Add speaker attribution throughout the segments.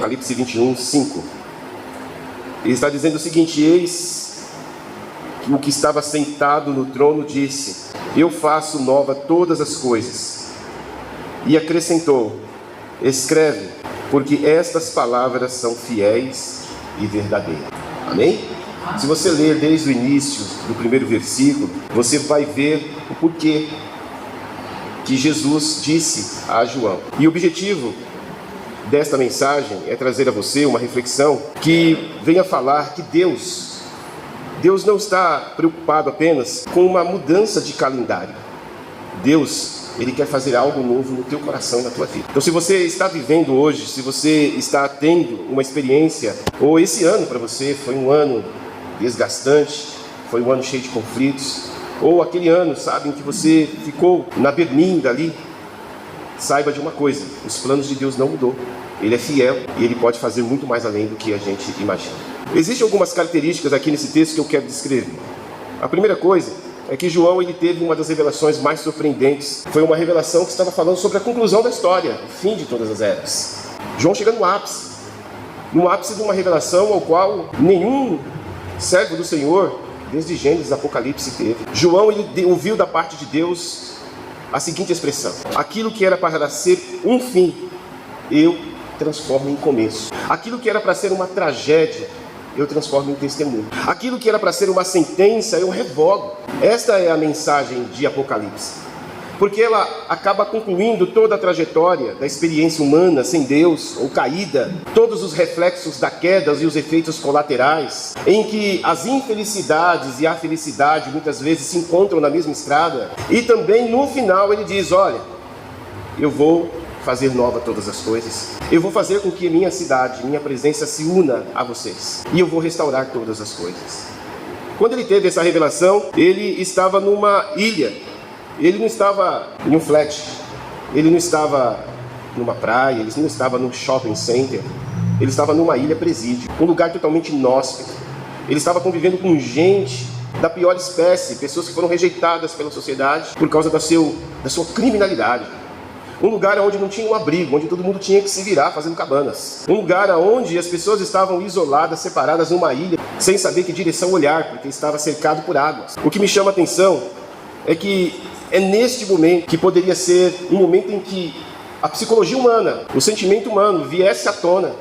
Speaker 1: Apocalipse 21, 5. Ele está dizendo o seguinte: eis que o que estava sentado no trono disse: eu faço nova todas as coisas. E acrescentou: escreve, porque estas palavras são fiéis e verdadeiras. Amém? Se você ler desde o início do primeiro versículo, você vai ver o porquê que Jesus disse a João. E o objetivo desta mensagem é trazer a você uma reflexão que venha falar que Deus não está preocupado apenas com uma mudança de calendário. Deus, Ele quer fazer algo novo no teu coração e na tua vida. Então, se você está vivendo hoje, se você está tendo uma experiência, ou esse ano para você foi um ano desgastante, foi um ano cheio de conflitos, ou aquele ano, sabe, em que você ficou na berlinda ali, saiba de uma coisa: os planos de Deus não mudou. Ele é fiel e Ele pode fazer muito mais além do que a gente imagina. Existem algumas características aqui nesse texto que eu quero descrever. A primeira coisa é que João, ele teve uma das revelações mais surpreendentes. Foi uma revelação que estava falando sobre a conclusão da história, o fim de todas as eras. João chega no ápice de uma revelação ao qual nenhum servo do Senhor, desde Gênesis, Apocalipse, teve. João, ele ouviu da parte de Deus a seguinte expressão: aquilo que era para ser um fim, eu transformo em começo. Aquilo que era para ser uma tragédia, eu transformo em testemunho. Aquilo que era para ser uma sentença, eu revogo. Esta é a mensagem de Apocalipse, porque ela acaba concluindo toda a trajetória da experiência humana sem Deus, ou caída, todos os reflexos da queda e os efeitos colaterais, em que as infelicidades e a felicidade muitas vezes se encontram na mesma estrada. E também no final ele diz: olha, eu vou fazer nova todas as coisas. Eu vou fazer com que minha cidade, minha presença se una a vocês. E eu vou restaurar todas as coisas. Quando ele teve essa revelação, ele estava numa ilha. Ele não estava em um flat. Ele não estava numa praia. Ele não estava num shopping center. Ele estava numa ilha presídio. Um lugar totalmente inóspito. Ele estava convivendo com gente da pior espécie. Pessoas que foram rejeitadas pela sociedade por causa da sua criminalidade. Um lugar onde não tinha um abrigo, onde todo mundo tinha que se virar fazendo cabanas. Um lugar onde as pessoas estavam isoladas, separadas numa ilha, sem saber que direção olhar, porque estava cercado por águas. O que me chama a atenção é que é neste momento que poderia ser um momento em que a psicologia humana, o sentimento humano viesse à tona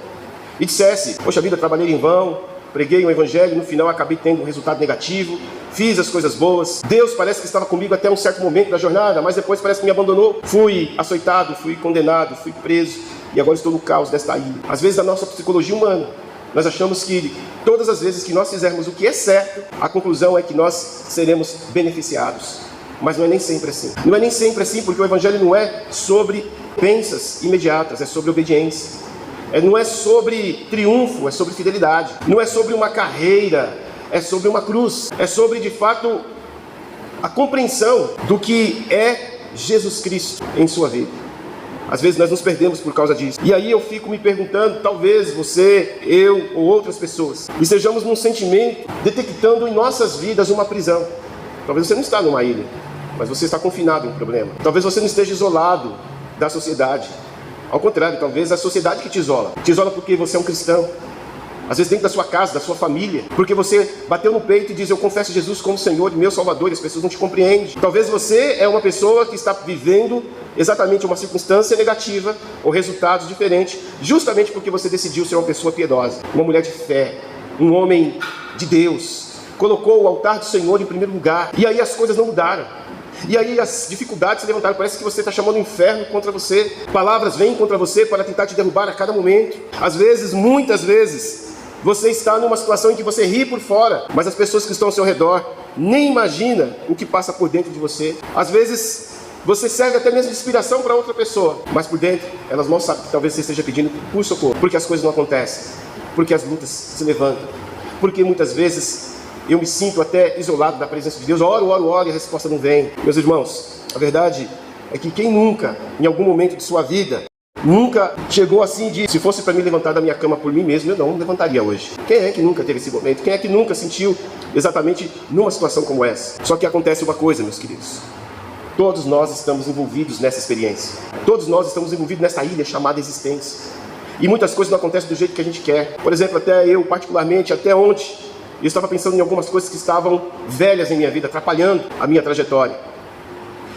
Speaker 1: e dissesse: poxa vida, trabalhei em vão, preguei o evangelho, no final acabei tendo um resultado negativo, fiz as coisas boas, Deus parece que estava comigo até um certo momento da jornada, mas depois parece que me abandonou, fui açoitado, fui condenado, fui preso e agora estou no caos desta ilha. Às vezes, na nossa psicologia humana, nós achamos que todas as vezes que nós fizermos o que é certo, a conclusão é que nós seremos beneficiados. Mas não é nem sempre assim. Não é nem sempre assim, porque o evangelho não é sobre recompensas imediatas, é sobre obediência. Não é sobre triunfo, é sobre fidelidade. Não é sobre uma carreira, é sobre uma cruz. É sobre, de fato, a compreensão do que é Jesus Cristo em sua vida. Às vezes nós nos perdemos por causa disso. E aí eu fico me perguntando, talvez você, eu ou outras pessoas, estejamos num sentimento detectando em nossas vidas uma prisão. Talvez você não está numa ilha, mas você está confinado em um problema. Talvez você não esteja isolado da sociedade. Ao contrário, talvez a sociedade que te isola. Te isola porque você é um cristão. Às vezes dentro da sua casa, da sua família. Porque você bateu no peito e diz: eu confesso Jesus como Senhor e meu Salvador. E as pessoas não te compreendem. Talvez você é uma pessoa que está vivendo exatamente uma circunstância negativa ou resultados diferentes, justamente porque você decidiu ser uma pessoa piedosa, uma mulher de fé, um homem de Deus. Colocou o altar do Senhor em primeiro lugar. E aí as coisas não mudaram. E aí as dificuldades se levantaram. Parece que você está chamando o inferno contra você. Palavras vêm contra você para tentar te derrubar a cada momento. Às vezes, muitas vezes, você está numa situação em que você ri por fora, mas as pessoas que estão ao seu redor nem imaginam o que passa por dentro de você. Às vezes você serve até mesmo de inspiração para outra pessoa, mas por dentro elas não sabem que talvez você esteja pedindo por socorro, porque as coisas não acontecem, porque as lutas se levantam, porque muitas vezes eu me sinto até isolado da presença de Deus. Oro e a resposta não vem. Meus irmãos, a verdade é que quem nunca, em algum momento de sua vida, nunca chegou assim de: se fosse para me levantar da minha cama por mim mesmo, eu não levantaria hoje. Quem é que nunca teve esse momento? Quem é que nunca sentiu exatamente numa situação como essa? Só que acontece uma coisa, meus queridos: todos nós estamos envolvidos nessa experiência. Todos nós estamos envolvidos nessa ilha chamada existência. E muitas coisas não acontecem do jeito que a gente quer. Por exemplo, até eu, particularmente, até ontem, eu estava pensando em algumas coisas que estavam velhas em minha vida, atrapalhando a minha trajetória.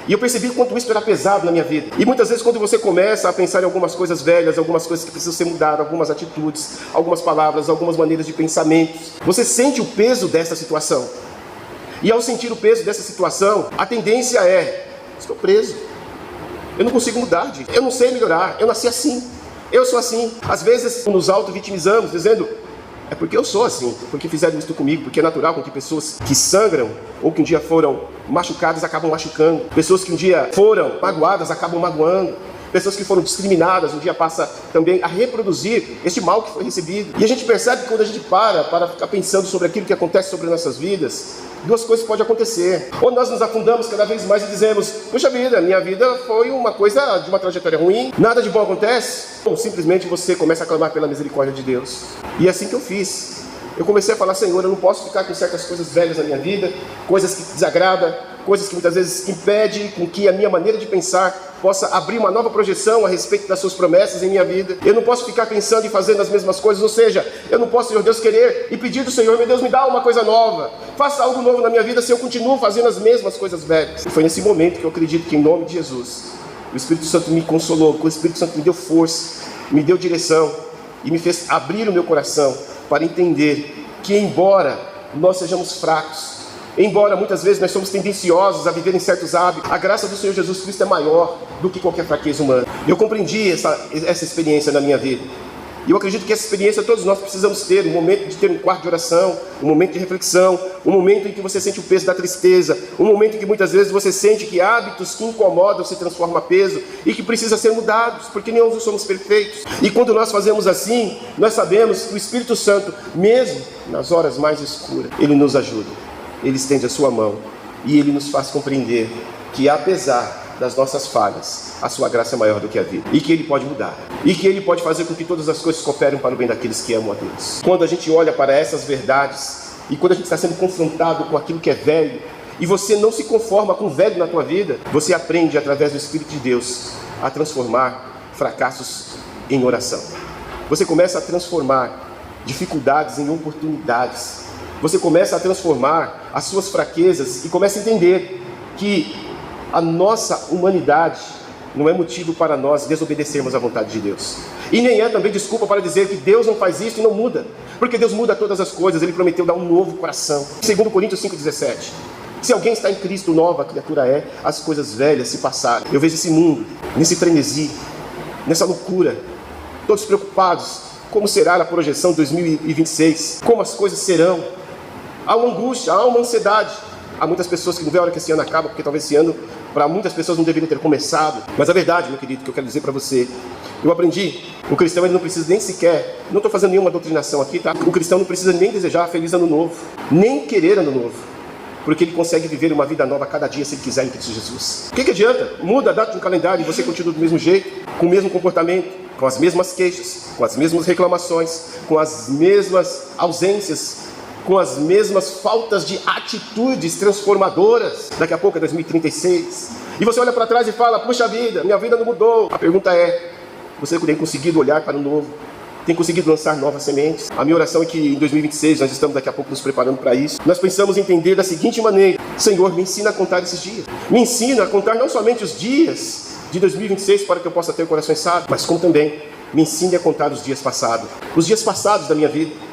Speaker 1: E eu percebi o quanto isso era pesado na minha vida. E muitas vezes quando você começa a pensar em algumas coisas velhas, algumas coisas que precisam ser mudadas, algumas atitudes, algumas palavras, algumas maneiras de pensamentos, você sente o peso dessa situação. E ao sentir o peso dessa situação, a tendência é: estou preso. Eu não consigo mudar, eu não sei melhorar, eu nasci assim, eu sou assim. Às vezes nos auto-vitimizamos, dizendo: é porque eu sou assim, porque fizeram isso comigo, porque é natural com que pessoas que sangram ou que um dia foram machucadas acabam machucando, pessoas que um dia foram magoadas acabam magoando, pessoas que foram discriminadas um dia passam também a reproduzir este mal que foi recebido. E a gente percebe que quando a gente para ficar pensando sobre aquilo que acontece sobre nossas vidas, duas coisas podem acontecer. Ou nós nos afundamos cada vez mais e dizemos: puxa vida, minha vida foi uma coisa de uma trajetória ruim, nada de bom acontece. Ou simplesmente você começa a clamar pela misericórdia de Deus. E é assim que eu fiz. Eu comecei a falar: Senhor, eu não posso ficar com certas coisas velhas na minha vida, coisas que desagradam, coisas que muitas vezes impedem com que a minha maneira de pensar possa abrir uma nova projeção a respeito das suas promessas em minha vida. Eu não posso ficar pensando e fazendo as mesmas coisas, ou seja, eu não posso, Senhor Deus, querer e pedir do Senhor: meu Deus, me dá uma coisa nova, faça algo novo na minha vida, se eu continuo fazendo as mesmas coisas velhas. E foi nesse momento que eu acredito que, em nome de Jesus, o Espírito Santo me consolou, o Espírito Santo me deu força, me deu direção e me fez abrir o meu coração para entender que, embora nós sejamos fracos, embora muitas vezes nós somos tendenciosos a viver em certos hábitos, a graça do Senhor Jesus Cristo é maior do que qualquer fraqueza humana. Eu compreendi essa experiência na minha vida. E eu acredito que essa experiência todos nós precisamos ter, um momento de ter um quarto de oração, um momento de reflexão, um momento em que você sente o peso da tristeza, um momento em que muitas vezes você sente que hábitos que incomodam se transformam a peso e que precisam ser mudados, porque nenhum dos somos perfeitos. E quando nós fazemos assim, nós sabemos que o Espírito Santo, mesmo nas horas mais escuras, Ele nos ajuda, Ele estende a sua mão e Ele nos faz compreender que, apesar das nossas falhas, a sua graça é maior do que a vida, e que Ele pode mudar, e que Ele pode fazer com que todas as coisas cooperem para o bem daqueles que amam a Deus. Quando a gente olha para essas verdades, e quando a gente está sendo confrontado com aquilo que é velho, e você não se conforma com o velho na tua vida, você aprende, através do Espírito de Deus, a transformar fracassos em oração. Você começa a transformar dificuldades em oportunidades. Você começa a transformar as suas fraquezas e começa a entender que a nossa humanidade não é motivo para nós desobedecermos à vontade de Deus. E nem é também desculpa para dizer que Deus não faz isso e não muda. Porque Deus muda todas as coisas, Ele prometeu dar um novo coração. 2 Coríntios 5,17. Se alguém está em Cristo, nova criatura é, as coisas velhas se passaram. Eu vejo esse mundo, nesse frenesi, nessa loucura, todos preocupados. Como será a projeção de 2026? Como as coisas serão? Há uma angústia, há uma ansiedade. Há muitas pessoas que não vê a hora que esse ano acaba, porque talvez esse ano, para muitas pessoas, não deveria ter começado. Mas a verdade, meu querido, que eu quero dizer para você, eu aprendi, o cristão ele não precisa nem sequer, não estou fazendo nenhuma doutrinação aqui, tá? O cristão não precisa nem desejar feliz ano novo, nem querer ano novo, porque ele consegue viver uma vida nova a cada dia se ele quiser em Cristo Jesus. O que adianta? Muda a data de um calendário e você continua do mesmo jeito, com o mesmo comportamento, com as mesmas queixas, com as mesmas reclamações, com as mesmas ausências, com as mesmas faltas de atitudes transformadoras. Daqui a pouco é 2036. E você olha para trás e fala: puxa vida, minha vida não mudou. A pergunta é: você tem conseguido olhar para o novo? Tem conseguido lançar novas sementes? A minha oração é que em 2026, nós estamos daqui a pouco nos preparando para isso, nós pensamos entender da seguinte maneira: Senhor, me ensina a contar esses dias. Me ensina a contar não somente os dias de 2026 para que eu possa ter o coração sábio, mas como também me ensine a contar os dias passados da minha vida.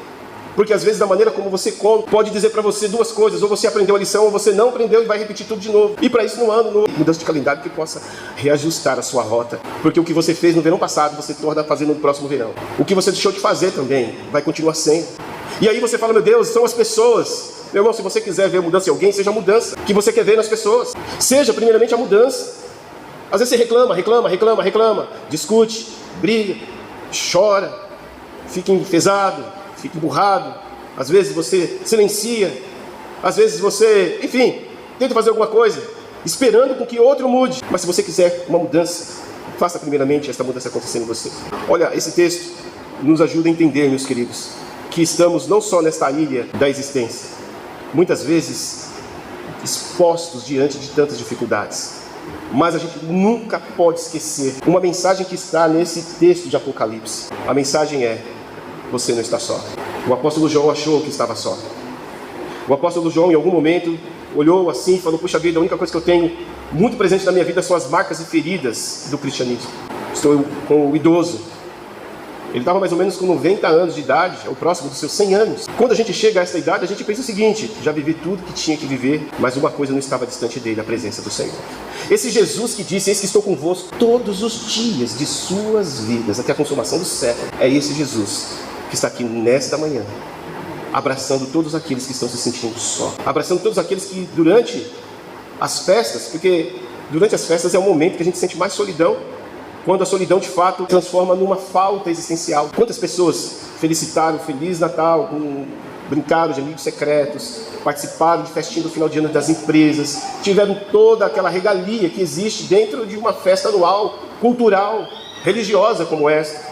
Speaker 1: Porque às vezes da maneira como você conta, pode dizer para você duas coisas: ou você aprendeu a lição, ou você não aprendeu e vai repetir tudo de novo. E para isso no ano, mudança de calendário que possa reajustar a sua rota. Porque o que você fez no verão passado, você torna a fazer no próximo verão. O que você deixou de fazer também, vai continuar sendo. E aí você fala: meu Deus, são as pessoas. Meu irmão, se você quiser ver mudança em alguém, seja a mudança que você quer ver nas pessoas. Seja primeiramente a mudança. Às vezes você reclama, discute, briga, chora, fica enfesado, fica emburrado, às vezes você silencia, às vezes você, enfim, tenta fazer alguma coisa, esperando com que outro mude. Mas se você quiser uma mudança, faça primeiramente esta mudança acontecer em você. Olha, esse texto nos ajuda a entender, meus queridos, que estamos não só nesta ilha da existência, muitas vezes expostos diante de tantas dificuldades, Mas a gente nunca pode esquecer uma mensagem que está nesse texto de Apocalipse. A mensagem é: você não está só. O apóstolo João achou que estava só. O apóstolo João, em algum momento, olhou assim e falou: puxa vida, a única coisa que eu tenho muito presente na minha vida são as marcas e feridas do cristianismo. Estou com o idoso. Ele estava mais ou menos com 90 anos de idade, é o próximo dos seus 100 anos. Quando a gente chega a essa idade, a gente pensa o seguinte: já vivi tudo que tinha que viver, mas uma coisa não estava distante dele, a presença do Senhor. Esse Jesus que disse: eis que estou convosco todos os dias de suas vidas, até a consumação do século. É esse Jesus que está aqui nesta manhã, abraçando todos aqueles que estão se sentindo só. Abraçando todos aqueles que durante as festas, porque durante as festas é o momento que a gente sente mais solidão, quando a solidão de fato transforma numa falta existencial. Quantas pessoas felicitaram Feliz Natal, brincaram de amigos secretos, participaram de festinha do final de ano das empresas, tiveram toda aquela regalia que existe dentro de uma festa anual, cultural, religiosa como esta.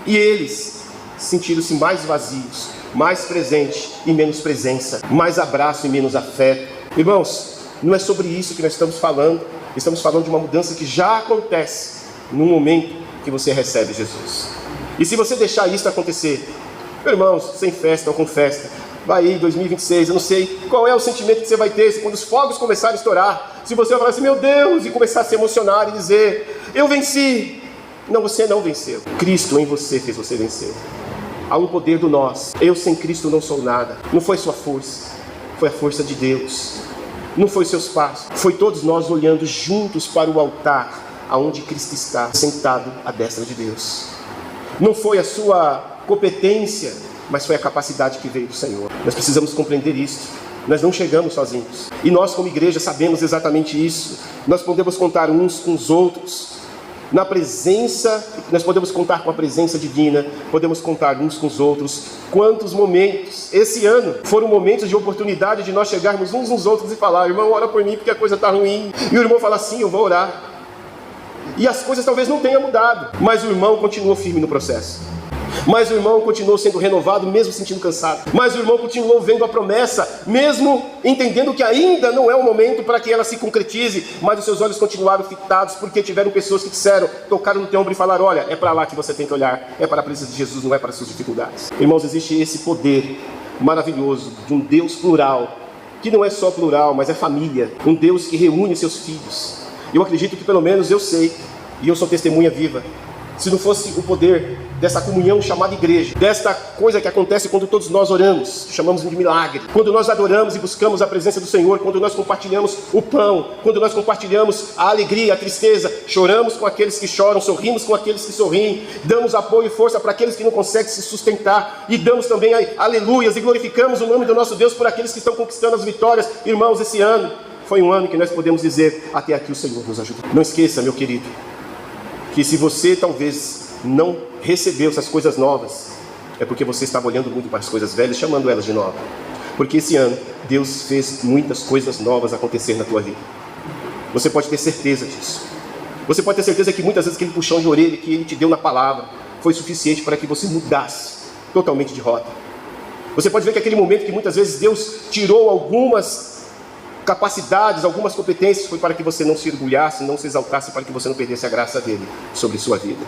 Speaker 1: E eles sentiram-se mais vazios, mais presente e menos presença, mais abraço e menos afeto. Irmãos, não é sobre isso que nós estamos falando. Estamos falando de uma mudança que já acontece no momento que você recebe Jesus. E se você deixar isso acontecer, irmãos, sem festa ou com festa, vai aí 2026, eu não sei qual é o sentimento que você vai ter quando os fogos começarem a estourar. Se você vai falar assim: meu Deus, e começar a se emocionar e dizer: eu venci. Não, você não venceu. Cristo em você fez você vencer. Há um poder do nós. Eu sem Cristo não sou nada. Não foi sua força, foi a força de Deus. Não foi seus passos, foi todos nós olhando juntos para o altar aonde Cristo está, sentado à destra de Deus. Não foi a sua competência, mas foi a capacidade que veio do Senhor. Nós precisamos compreender isso. Nós não chegamos sozinhos. E nós como igreja sabemos exatamente isso. Nós podemos contar uns com os outros. Na presença, nós podemos contar com a presença divina, podemos contar uns com os outros. Quantos momentos, esse ano, foram momentos de oportunidade de nós chegarmos uns nos outros e falar: irmão, ora por mim porque a coisa está ruim. E o irmão fala: sim, eu vou orar. E as coisas talvez não tenham mudado, mas o irmão continuou firme no processo. Mas o irmão continuou sendo renovado, mesmo sentindo cansado. Mas o irmão continuou vendo a promessa, mesmo entendendo que ainda não é o momento para que ela se concretize. Mas os seus olhos continuaram fitados, porque tiveram pessoas que disseram, tocaram no teu ombro e falaram: olha, é para lá que você tem que olhar, é para a presença de Jesus, não é para as suas dificuldades. Irmãos, existe esse poder maravilhoso de um Deus plural, que não é só plural, mas é família. Um Deus que reúne seus filhos. Eu acredito que pelo menos eu sei, e eu sou testemunha viva, se não fosse o poder dessa comunhão chamada igreja, desta coisa que acontece quando todos nós oramos, chamamos de milagre, quando nós adoramos e buscamos a presença do Senhor, quando nós compartilhamos o pão, quando nós compartilhamos a alegria, a tristeza, choramos com aqueles que choram, sorrimos com aqueles que sorriem, damos apoio e força para aqueles que não conseguem se sustentar, e damos também aleluias e glorificamos o nome do nosso Deus por aqueles que estão conquistando as vitórias. Irmãos, esse ano foi um ano que nós podemos dizer: até aqui o Senhor nos ajudou. Não esqueça, meu querido, que se você talvez não recebeu essas coisas novas, é porque você estava olhando muito para as coisas velhas, chamando elas de nova. Porque esse ano Deus fez muitas coisas novas acontecer na tua vida. Você pode ter certeza disso. Você pode ter certeza que muitas vezes aquele puxão de orelha que Ele te deu na palavra foi suficiente para que você mudasse totalmente de rota. Você pode ver que aquele momento que muitas vezes Deus tirou algumas capacidades, algumas competências, foi para que você não se orgulhasse, não se exaltasse, para que você não perdesse a graça dele sobre sua vida.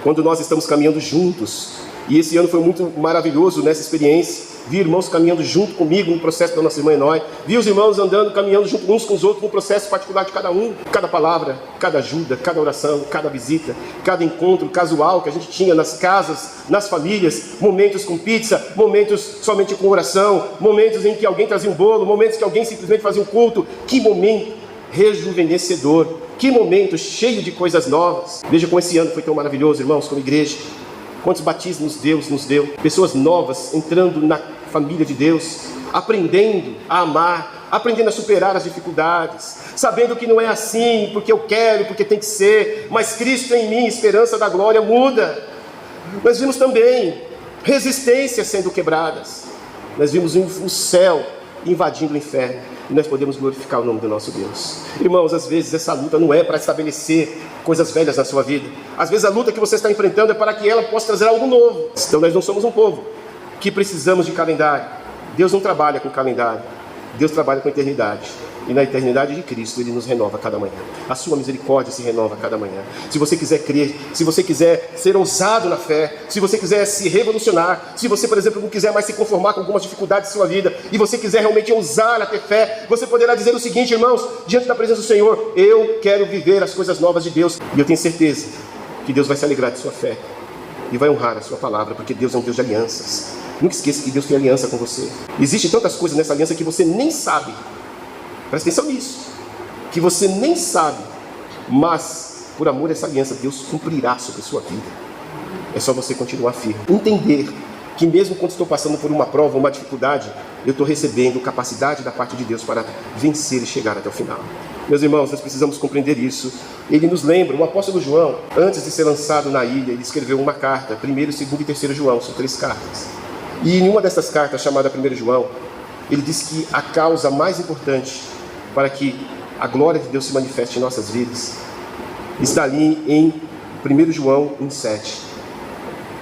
Speaker 1: Quando nós estamos caminhando juntos, e esse ano foi muito maravilhoso nessa experiência, vi irmãos caminhando junto comigo no processo da nossa irmã Enói, vi os irmãos andando, caminhando junto uns com os outros no processo particular de cada um, cada palavra, cada ajuda, cada oração, cada visita, cada encontro casual que a gente tinha nas casas, nas famílias, momentos com pizza, momentos somente com oração, momentos em que alguém trazia um bolo, momentos que alguém simplesmente fazia um culto. Que momento rejuvenescedor, que momento cheio de coisas novas. Veja como esse ano foi tão maravilhoso, irmãos, como igreja. Quantos batismos Deus nos deu, pessoas novas entrando na família de Deus, aprendendo a amar, aprendendo a superar as dificuldades, sabendo que não é assim, porque eu quero, porque tem que ser, mas Cristo em mim, esperança da glória, muda. Nós vimos também resistências sendo quebradas, nós vimos o céu invadindo o inferno, e nós podemos glorificar o nome do nosso Deus. Irmãos, às vezes essa luta não é para estabelecer coisas velhas na sua vida. Às vezes a luta que você está enfrentando é para que ela possa trazer algo novo. Então nós não somos um povo que precisamos de calendário. Deus não trabalha com calendário, Deus trabalha com eternidade. E na eternidade de Cristo, Ele nos renova a cada manhã. A sua misericórdia se renova a cada manhã. Se você quiser crer, se você quiser ser ousado na fé, se você quiser se revolucionar, se você, por exemplo, não quiser mais se conformar com algumas dificuldades de sua vida, e você quiser realmente ousar a ter fé, você poderá dizer o seguinte, irmãos, diante da presença do Senhor, eu quero viver as coisas novas de Deus. E eu tenho certeza que Deus vai se alegrar de sua fé e vai honrar a sua palavra, porque Deus é um Deus de alianças. Nunca esqueça que Deus tem aliança com você. Existem tantas coisas nessa aliança que você nem sabe. Presta atenção nisso, que você nem sabe, mas por amor a essa aliança, Deus cumprirá sobre a sua vida. É só você continuar firme, entender que mesmo quando estou passando por uma prova, uma dificuldade, eu estou recebendo capacidade da parte de Deus para vencer e chegar até o final. Meus irmãos, nós precisamos compreender isso. Ele nos lembra, o apóstolo João, antes de ser lançado na ilha, ele escreveu uma carta, 1º, 2º e 3º João, são 3 cartas. E em uma dessas cartas, chamada 1º João, ele diz que a causa mais importante para que a glória de Deus se manifeste em nossas vidas está ali em 1 João 1,7,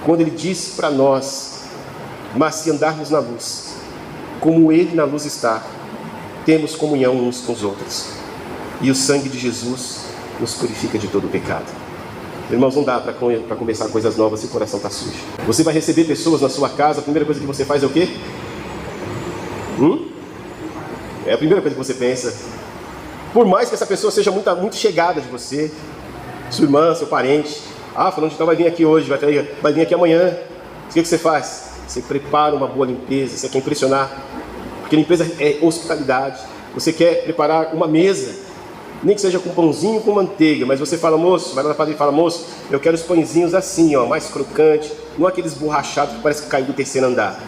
Speaker 1: quando ele diz para nós: mas se andarmos na luz, como Ele na luz está, temos comunhão uns com os outros, e o sangue de Jesus nos purifica de todo o pecado. Irmãos, não dá para começar coisas novas se o coração está sujo. Você vai receber pessoas na sua casa, a primeira coisa que você faz é o quê? É a primeira coisa que você pensa. Por mais que essa pessoa seja muito chegada de você, sua irmã, seu parente, fulano de tal vai vir aqui hoje, vai vir aqui amanhã. O que você faz? Você prepara uma boa limpeza, você quer impressionar, porque limpeza é hospitalidade. Você quer preparar uma mesa, nem que seja com pãozinho com manteiga, mas você fala, moço, vai lá na padaria e fala, moço, eu quero os pãezinhos assim, mais crocante, não aqueles borrachados que parece que caiu do 3º andar.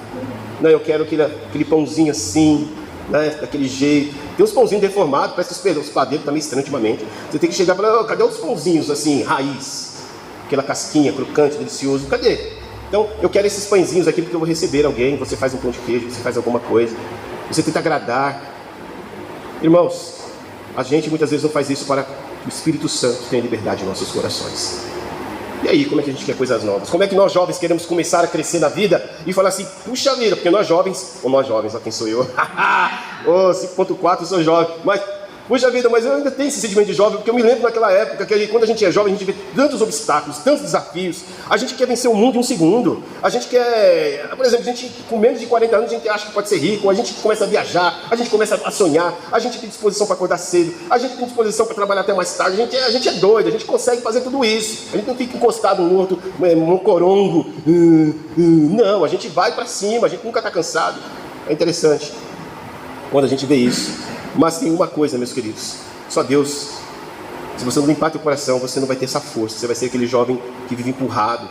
Speaker 1: Não, eu quero aquele pãozinho assim, né, daquele jeito. Tem uns pãozinhos deformados, parece que os padeiros estão meio estranhos ultimamente. Você tem que chegar e falar, cadê os pãozinhos assim, raiz? Aquela casquinha crocante, delicioso, cadê? Então, eu quero esses pãezinhos aqui porque eu vou receber alguém. Você faz um pão de queijo, você faz alguma coisa, você tenta agradar. Irmãos, a gente muitas vezes não faz isso para que o Espírito Santo tenha liberdade em nossos corações. E aí, como é que a gente quer coisas novas? Como é que nós jovens queremos começar a crescer na vida e falar assim, puxa vida, porque nós jovens, ó, quem sou eu? 5.4, eu sou jovem, mas puxa vida, mas eu ainda tenho esse sentimento de jovem, porque eu me lembro naquela época que quando a gente é jovem, a gente vê tantos obstáculos, tantos desafios, a gente quer vencer o mundo em um segundo, a gente quer, por exemplo, a gente com menos de 40 anos, a gente acha que pode ser rico, a gente começa a viajar, a gente começa a sonhar, a gente tem disposição para acordar cedo, a gente tem disposição para trabalhar até mais tarde, a gente é doido, a gente consegue fazer tudo isso, a gente não fica encostado no morto, mocorongo, não, a gente vai para cima, a gente nunca está cansado. É interessante quando a gente vê isso. Mas tem uma coisa, meus queridos, só Deus, se você não limpar teu coração, você não vai ter essa força, você vai ser aquele jovem que vive empurrado,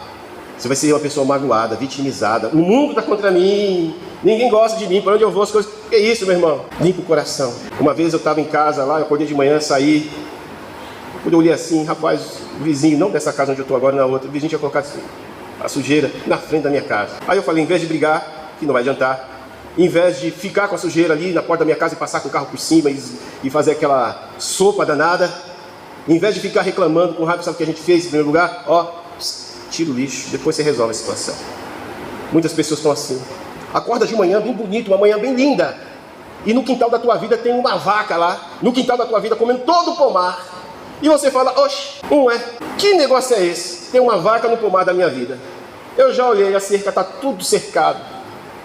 Speaker 1: você vai ser uma pessoa magoada, vitimizada, o mundo está contra mim, ninguém gosta de mim, para onde eu vou as coisas, que é isso, meu irmão? Limpa o coração. Uma vez eu estava em casa lá, eu acordei de manhã, saí, quando eu olhei assim, rapaz, o vizinho, não dessa casa onde eu estou agora, na outra, o vizinho tinha colocado a sujeira na frente da minha casa. Aí eu falei, em vez de brigar, que não vai adiantar, em vez de ficar com a sujeira ali na porta da minha casa e passar com o carro por cima e fazer aquela sopa danada, em vez de ficar reclamando com raiva, sabe o que a gente fez em primeiro lugar? Tira o lixo, depois você resolve a situação. Muitas pessoas estão assim. Acorda de manhã bem bonito, uma manhã bem linda, e no quintal da tua vida tem uma vaca lá, no quintal da tua vida comendo todo o pomar, e você fala, oxe, que negócio é esse? Tem uma vaca no pomar da minha vida. Eu já olhei, a cerca está tudo cercado.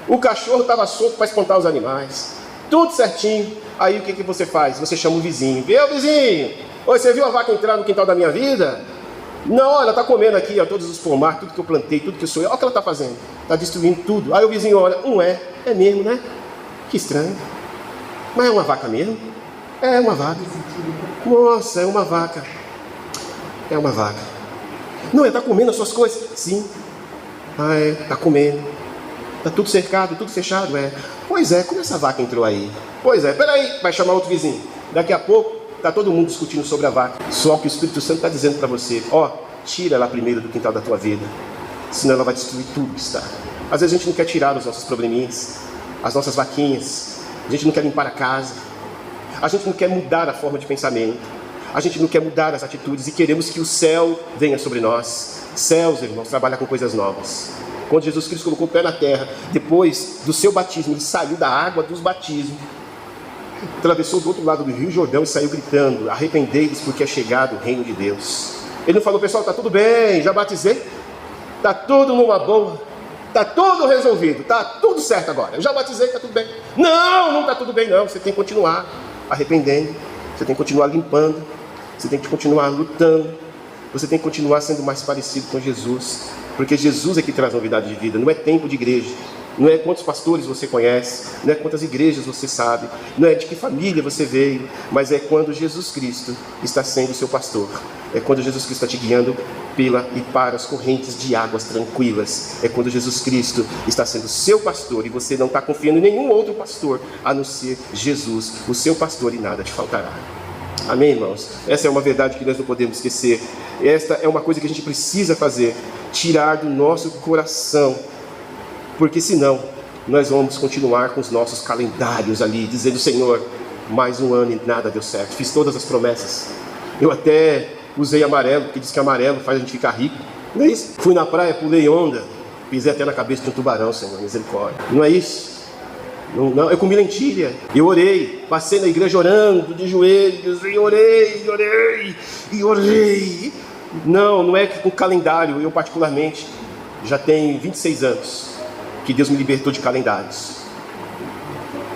Speaker 1: O cachorro estava solto para espantar os animais. Tudo certinho. Aí o que você faz? Você chama o vizinho. Viu, vizinho? Oi, você viu a vaca entrar no quintal da minha vida? Não, olha, ela está comendo aqui, todos os pomar, tudo que eu plantei, tudo que eu sou. Olha o que ela está fazendo. Está destruindo tudo. Aí o vizinho olha, é mesmo, né? Que estranho. Mas é uma vaca mesmo? É uma vaca. Nossa, é uma vaca. É uma vaca. Não, ela está comendo as suas coisas? Sim. Está comendo. Está tudo cercado, tudo fechado, Pois é, como essa vaca entrou aí? Pois é, peraí, vai chamar outro vizinho. Daqui a pouco, está todo mundo discutindo sobre a vaca. Só que o Espírito Santo está dizendo para você, tira ela primeiro do quintal da tua vida, senão ela vai destruir tudo que está. Às vezes a gente não quer tirar os nossos probleminhas, as nossas vaquinhas, a gente não quer limpar a casa, a gente não quer mudar a forma de pensamento, a gente não quer mudar as atitudes e queremos que o céu venha sobre nós. Céus, irmãos, trabalha com coisas novas. Quando Jesus Cristo colocou o pé na terra, depois do seu batismo, ele saiu da água dos batismos. atravessou do outro lado do Rio Jordão e saiu gritando: arrependei-vos porque é chegado o reino de Deus. Ele não falou: pessoal, está tudo bem, já batizei, está tudo numa boa, está tudo resolvido, está tudo certo agora, eu já batizei, está tudo bem. Não, não está tudo bem não, você tem que continuar arrependendo, você tem que continuar limpando, você tem que continuar lutando, você tem que continuar sendo mais parecido com Jesus, porque Jesus é que traz novidade de vida, não é tempo de igreja. Não é quantos pastores você conhece, não é quantas igrejas você sabe, não é de que família você veio, mas é quando Jesus Cristo está sendo o seu pastor. É quando Jesus Cristo está te guiando pela e para as correntes de águas tranquilas. É quando Jesus Cristo está sendo seu pastor e você não está confiando em nenhum outro pastor, a não ser Jesus, o seu pastor, e nada te faltará. Amém, irmãos? Essa é uma verdade que nós não podemos esquecer. Esta é uma coisa que a gente precisa fazer, tirar do nosso coração. Porque senão, nós vamos continuar com os nossos calendários ali, dizendo: Senhor, mais um ano e nada deu certo. Fiz todas as promessas. Eu até usei amarelo, porque diz que amarelo faz a gente ficar rico. Não é isso? Fui na praia, pulei onda, pisei até na cabeça de um tubarão, Senhor, misericórdia. Não é isso? Não, eu comi lentilha, eu orei, passei na igreja orando, de joelhos, e orei. Não é que com o calendário, eu particularmente, já tenho 26 anos. Que Deus me libertou de calendários.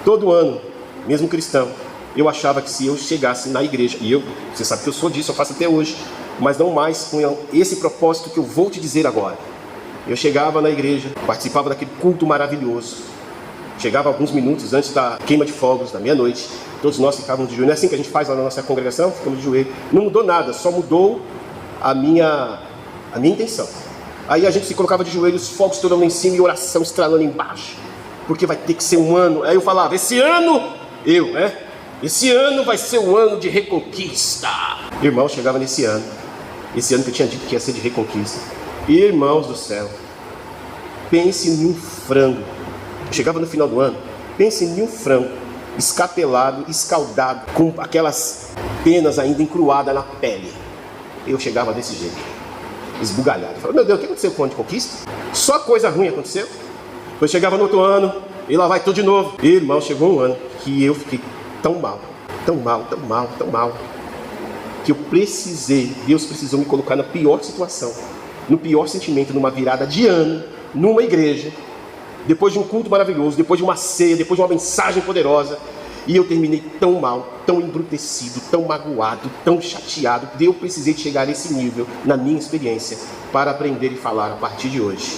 Speaker 1: Todo ano, mesmo cristão, eu achava que se eu chegasse na igreja, e você sabe que eu sou disso, eu faço até hoje, mas não mais com esse propósito que eu vou te dizer agora. Eu chegava na igreja, participava daquele culto maravilhoso, chegava alguns minutos antes da queima de fogos, da meia-noite, todos nós ficávamos de joelho. Não é assim que a gente faz lá na nossa congregação? Ficamos de joelho. Não mudou nada, só mudou a minha intenção. Aí a gente se colocava de joelhos, os fogos estourando lá em cima e oração estralando embaixo. Porque vai ter que ser um ano. Aí eu falava: esse ano, esse ano vai ser um ano de reconquista. Irmão, chegava nesse ano. Esse ano que eu tinha dito que ia ser de reconquista. Irmãos do céu, pense em um frango. Chegava no final do ano, pense em um frango escapelado, escaldado, com aquelas penas ainda encruadas na pele. Eu chegava desse jeito, esbugalhado. Eu falei: meu Deus, o que aconteceu com o ano de conquista? Só coisa ruim aconteceu. Depois chegava no outro ano, e lá vai tudo de novo. E, irmão, chegou um ano que eu fiquei tão mal, que eu Deus precisou me colocar na pior situação, no pior sentimento, numa virada de ano, numa igreja, depois de um culto maravilhoso, depois de uma ceia, depois de uma mensagem poderosa. E eu terminei tão mal, tão embrutecido, tão magoado, tão chateado, que eu precisei de chegar a esse nível, na minha experiência, para aprender e falar a partir de hoje: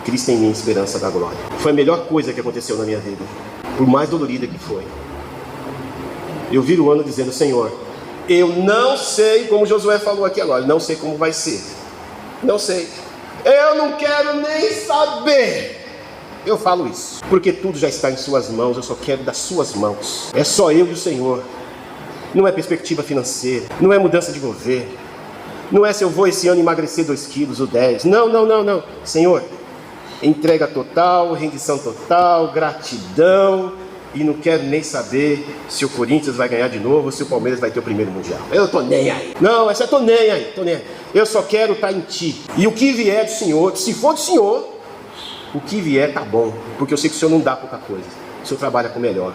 Speaker 1: Cristo em mim, esperança da glória. Foi a melhor coisa que aconteceu na minha vida, por mais dolorida que foi. Eu viro o ano dizendo: Senhor, eu não sei, como Josué falou aqui agora, não sei como vai ser, não sei, eu não quero nem saber. Eu falo isso, porque tudo já está em suas mãos, eu só quero das suas mãos. É só eu e o Senhor. Não é perspectiva financeira, não é mudança de governo, não é se eu vou esse ano emagrecer 2 quilos ou 10. Não. Senhor, entrega total, rendição total, gratidão. E não quero nem saber se o Corinthians vai ganhar de novo ou se o Palmeiras vai ter o primeiro mundial. Eu tô nem aí. Não, essa eu tô nem aí. Eu só quero estar em Ti. E o que vier do Senhor, se for do Senhor, o que vier tá bom, porque eu sei que o Senhor não dá pouca coisa. O Senhor trabalha com melhor.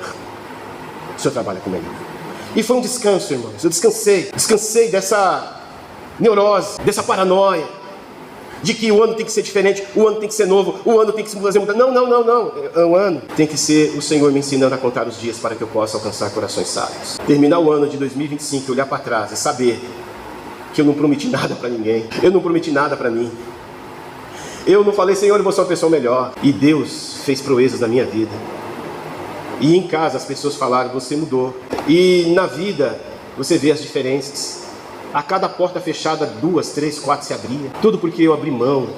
Speaker 1: E foi um descanso, irmãos. Eu descansei dessa neurose, dessa paranoia, de que o ano tem que ser diferente, o ano tem que ser novo, o ano tem que se fazer mudar. Não. O ano tem que ser o Senhor me ensinando a contar os dias para que eu possa alcançar corações sábios. Terminar o ano de 2025, olhar para trás e saber que eu não prometi nada para ninguém. Eu não prometi nada para mim. Eu não falei: Senhor, eu vou ser uma pessoa melhor. E Deus fez proezas na minha vida. E em casa as pessoas falaram: você mudou. E na vida você vê as diferenças. A cada porta fechada, 2, 3, 4 se abria. Tudo porque eu abri mão.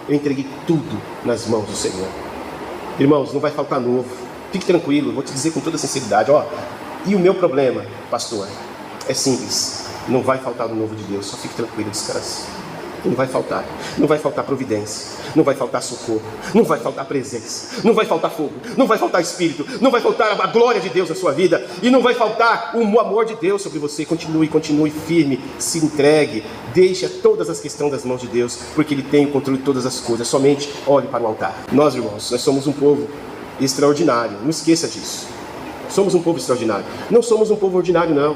Speaker 1: Eu entreguei tudo nas mãos do Senhor. Irmãos, não vai faltar novo. Fique tranquilo, vou te dizer com toda sinceridade. E o meu problema, pastor, é simples: não vai faltar o novo de Deus. Só fique tranquilo, descanse. Não vai faltar. Não vai faltar providência. Não vai faltar socorro. Não vai faltar presença. Não vai faltar fogo. Não vai faltar espírito. Não vai faltar a glória de Deus na sua vida. E não vai faltar o amor de Deus sobre você. Continue firme. Se entregue. Deixe todas as questões das mãos de Deus, porque Ele tem o controle de todas as coisas. Somente olhe para o altar. Nós, irmãos, nós somos um povo extraordinário. Não esqueça disso. Somos um povo extraordinário. Não somos um povo ordinário, não.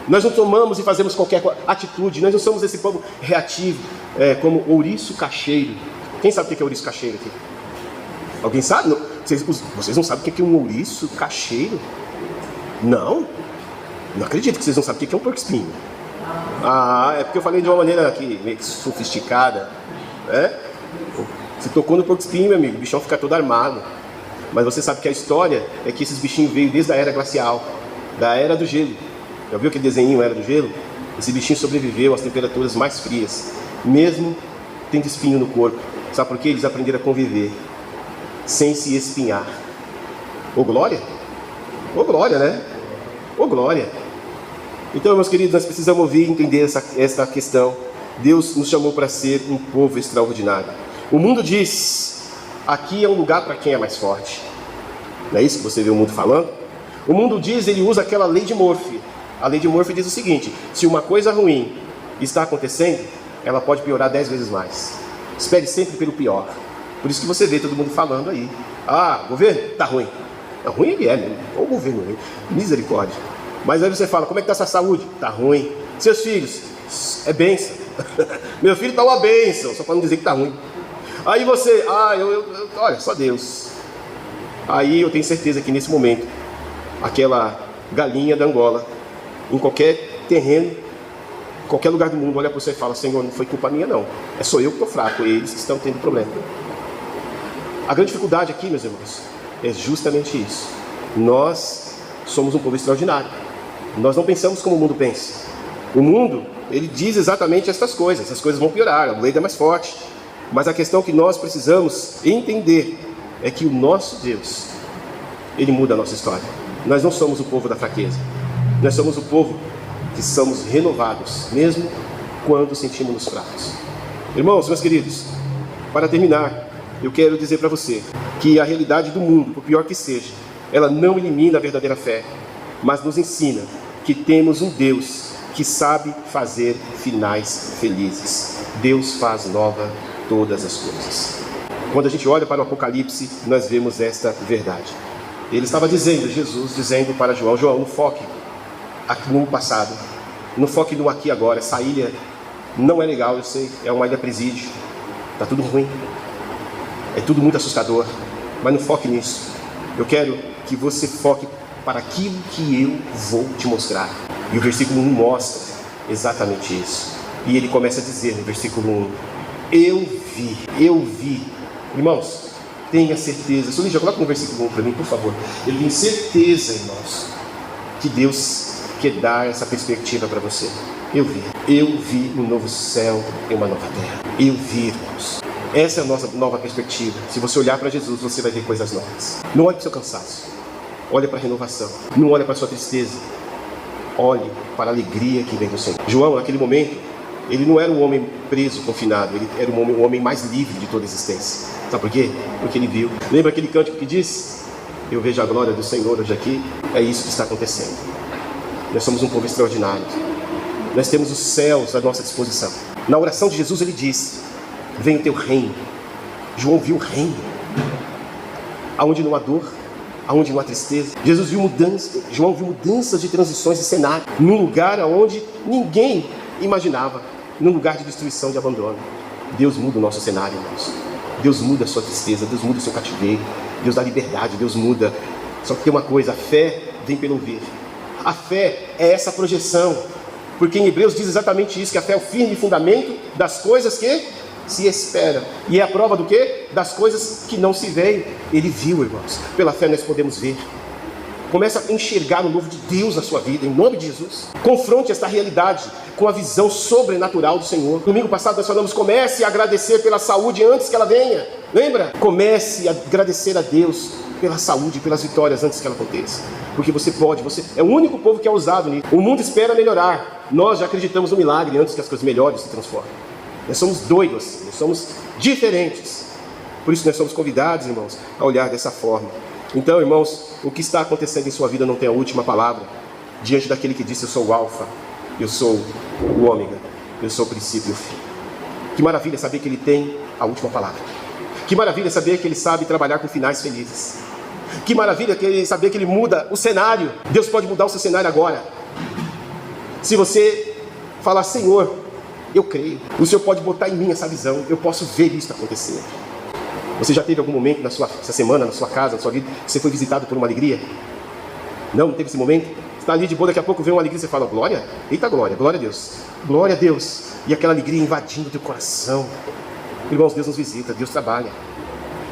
Speaker 1: Nós não tomamos e fazemos qualquer atitude. Nós não somos esse povo reativo, como ouriço cacheiro. Quem sabe o que é ouriço cacheiro aqui? Alguém sabe? Não. Vocês não sabem o que é um ouriço cacheiro? Não? Não acredito que vocês não sabem o que é um porco-espinho. Ah, é porque eu falei de uma maneira aqui, meio que sofisticada. Você tocou no porco-espinho, meu amigo, o bichão fica todo armado. Mas você sabe que a história é que esses bichinhos veio desde a era glacial, da era do gelo. Já viu aquele desenho, Era do Gelo? Esse bichinho sobreviveu às temperaturas mais frias, mesmo tendo espinho no corpo. Sabe por quê? Eles aprenderam a conviver, sem se espinhar. Ô glória! Ô glória, né? Ô glória! Então, meus queridos, nós precisamos ouvir e entender essa questão. Deus nos chamou para ser um povo extraordinário. O mundo diz, aqui é um lugar para quem é mais forte. Não é isso que você vê o mundo falando? O mundo diz, ele usa aquela lei de Murphy. A lei de Murphy diz o seguinte: se uma coisa ruim está acontecendo, ela pode piorar 10 vezes mais. Espere sempre pelo pior. Por isso que você vê todo mundo falando aí. Ah, governo, tá ruim. É ruim ele é mesmo. Ou o governo ruim. Misericórdia. Mas aí você fala, como é que está essa saúde? Tá ruim. Seus filhos? É bênção. Meu filho tá uma bênção, só para não dizer que tá ruim. Aí você, olha, só Deus. Aí eu tenho certeza que nesse momento, aquela galinha da Angola, em qualquer terreno, em qualquer lugar do mundo, olha para você e fala, Senhor, não foi culpa minha não. É só eu que estou fraco, eles que estão tendo problema. A grande dificuldade aqui, meus irmãos, é justamente isso. Nós somos um povo extraordinário. Nós não pensamos como o mundo pensa. O mundo, ele diz exatamente essas coisas vão piorar, a lei é mais forte. Mas a questão que nós precisamos entender é que o nosso Deus, ele muda a nossa história. Nós não somos o povo da fraqueza. Nós somos o povo que somos renovados, mesmo quando sentimos-nos fracos. Irmãos, meus queridos, para terminar, eu quero dizer para você que a realidade do mundo, por pior que seja, ela não elimina a verdadeira fé, mas nos ensina que temos um Deus que sabe fazer finais felizes. Deus faz nova todas as coisas. Quando a gente olha para o Apocalipse, nós vemos esta verdade. Ele estava dizendo, Jesus dizendo para João, João, não foque aqui no passado, não foque no aqui e agora. Essa ilha não é legal, eu sei, é uma ilha presídio, está tudo ruim, é tudo muito assustador, mas não foque nisso. Eu quero que você foque para aquilo que eu vou te mostrar. E o versículo 1 mostra exatamente isso. E ele começa a dizer no versículo 1, eu vi. Irmãos, tenha certeza. Solinja, coloca no versículo 1 para mim, por favor. Eu tenho certeza, irmãos, que Deus quer dar essa perspectiva para você. Eu vi um novo céu e uma nova terra. Eu vi, irmãos. Essa é a nossa nova perspectiva. Se você olhar para Jesus, você vai ver coisas novas. Não olhe para o seu cansaço. Olhe para a renovação. Não olhe para a sua tristeza. Olhe para a alegria que vem do Senhor. João, naquele momento, ele não era um homem preso, confinado. Ele era um homem mais livre de toda a existência. Sabe por quê? Porque ele viu. Lembra aquele cântico que diz, eu vejo a glória do Senhor hoje aqui? É isso que está acontecendo. Nós somos um povo extraordinário. Nós temos os céus à nossa disposição. Na oração de Jesus ele diz, venha o teu reino. João viu o reino. Aonde não há dor, aonde não há tristeza. Jesus viu mudanças, João viu mudanças de transições de cenário. Num lugar onde ninguém imaginava. Num lugar de destruição, de abandono. Deus muda o nosso cenário, irmãos. Deus muda a sua tristeza, Deus muda o seu cativeiro. Deus dá liberdade, Deus muda. Só que tem uma coisa, a fé vem pelo ouvir. A fé é essa projeção. Porque em Hebreus diz exatamente isso, que a fé é o firme fundamento das coisas que se espera. E é a prova do quê? Das coisas que não se veem. Ele viu, irmãos. Pela fé nós podemos ver. Começa a enxergar o novo de Deus na sua vida, em nome de Jesus. Confronte esta realidade com a visão sobrenatural do Senhor. Domingo passado nós falamos, comece a agradecer pela saúde antes que ela venha. Lembra? Comece a agradecer a Deus pela saúde, pelas vitórias antes que ela aconteça. Porque você é o único povo que é ousado nisso. O mundo espera melhorar. Nós já acreditamos no milagre antes que as coisas melhores se transformem. Nós somos doidos, nós somos diferentes. Por isso nós somos convidados, irmãos, a olhar dessa forma. Então, irmãos, o que está acontecendo em sua vida não tem a última palavra. Diante daquele que disse, eu sou o alfa, eu sou o ômega, eu sou o princípio e o fim. Que maravilha saber que ele tem a última palavra. Que maravilha saber que ele sabe trabalhar com finais felizes. Que maravilha saber que Ele muda o cenário. Deus pode mudar o seu cenário agora. Se você falar, Senhor, eu creio. O Senhor pode botar em mim essa visão. Eu posso ver isso acontecer. Você já teve algum momento essa semana, na sua casa, na sua vida, que você foi visitado por uma alegria? Não teve esse momento? Você está ali de boa, daqui a pouco vem uma alegria e você fala, glória? Eita glória, glória a Deus. Glória a Deus. E aquela alegria invadindo o teu coração. Irmãos, Deus nos visita, Deus trabalha.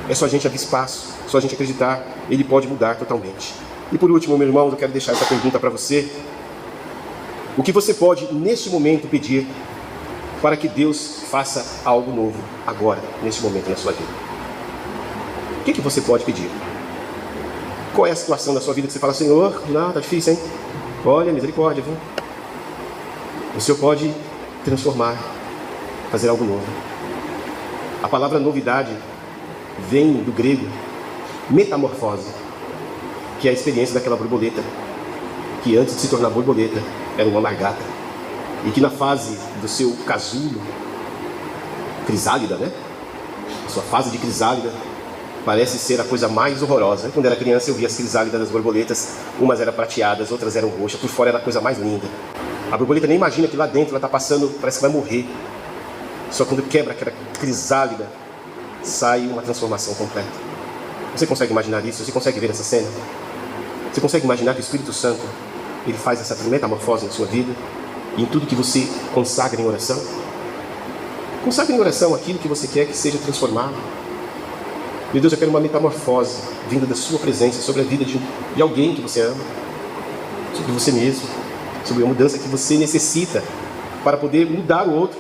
Speaker 1: É só a gente abrir espaço, só a gente acreditar, Ele pode mudar totalmente. E por último, meu irmão, eu quero deixar essa pergunta para você. O que você pode, neste momento, pedir para que Deus faça algo novo agora, neste momento na sua vida? O que você pode pedir? Qual é a situação da sua vida que você fala, Senhor, não, está difícil, hein? Olha, misericórdia, viu? O Senhor pode transformar, fazer algo novo. A palavra novidade vem do grego metamorfose, que é a experiência daquela borboleta, que antes de se tornar borboleta, era uma lagarta, e que na fase do seu casulo, crisálida, né? Sua fase de crisálida, parece ser a coisa mais horrorosa. Quando era criança eu via as crisálidas das borboletas, umas eram prateadas, outras eram roxas, por fora era a coisa mais linda. A borboleta nem imagina que lá dentro ela está passando, parece que vai morrer. Só quando quebra aquela crisálida, sai uma transformação completa. Você consegue imaginar isso? Você consegue ver essa cena? Você consegue imaginar que o Espírito Santo, Ele faz essa metamorfose na sua vida? E em tudo que você consagra em oração? Consagre em oração aquilo que você quer que seja transformado. Meu Deus, eu quero uma metamorfose vinda da sua presença sobre a vida de alguém que você ama, sobre você mesmo, sobre a mudança que você necessita para poder mudar o outro.